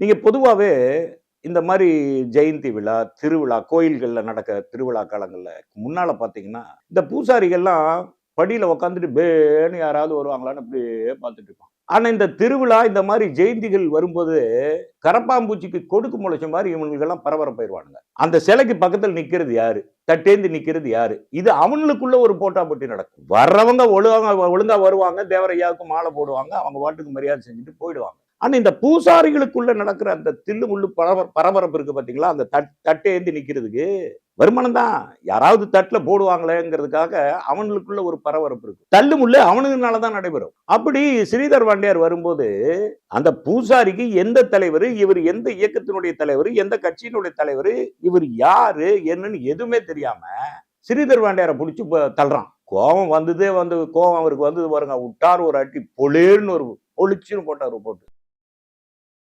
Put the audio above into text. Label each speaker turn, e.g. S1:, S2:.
S1: நீங்க பொதுவாவே இந்த மாரி ஜெயந்தி விழா, திருவிழா, கோயில்கள்ல நடக்கிற திருவிழா காலங்கள்ல முன்னால பார்த்தீங்கன்னா, இந்த பூசாரிகள்லாம் படியில உட்காந்துட்டு பேன்னு யாராவது வருவாங்களான்னு அப்படியே பார்த்துட்டு இருப்பான். ஆனா இந்த திருவிழா, இந்த மாரி ஜெயந்திகள் வரும்போது, கரப்பான்பூச்சிக்கு கொடுக்கு முளைச்ச மாரி இவனுங்கலாம் பரபரப்பாயிருவானுங்க. அந்த சிலைக்கு பக்கத்துல நிக்கிறது யாரு? தட்டேந்தி நிக்கிறது யாரு? இது அவனுங்களுக்குள்ள ஒரு போட்டாபோட்டி நடக்கும். வர்றவங்க ஒழுங்கா வருவாங்க. தேவரையாவுக்கு மாலை போடுவாங்க. அவங்க பாட்டுக்கு மரியாதை செஞ்சுட்டு போயிடுவாங்க. ஆனா இந்த பூசாரிகளுக்குள்ள நடக்கிற அந்த தில்லு முள்ளு பரபரப்பு இருக்கு பாத்தீங்களா? அந்த தட்டேந்தி நிக்கிறதுக்கு வருமானம் தான். யாராவது தட்டுல போடுவாங்களேங்கிறதுக்காக அவனுக்குள்ள ஒரு பரபரப்பு இருக்கு. தள்ளு முள்ளு அவனுங்கனால தான் நடைபெறும். அப்படி ஸ்ரீதர் வாண்டியார் வரும்போது, அந்த பூசாரிக்கு எந்த தலைவரு, இவர் எந்த இயக்கத்தினுடைய தலைவரு, எந்த கட்சியினுடைய தலைவரு, இவர் யாரு, என்னன்னு எதுவுமே தெரியாம, ஸ்ரீதர் வாண்டியார புடிச்சு தள்ளுறான். கோவம் வந்ததே கோவம் அவருக்கு வந்தது பாருங்க. விட்டாரு ஒரு அடி பொளேர்ன்னு ஒரு பொளிச்சுன்னு போட்டாரு போட்டு.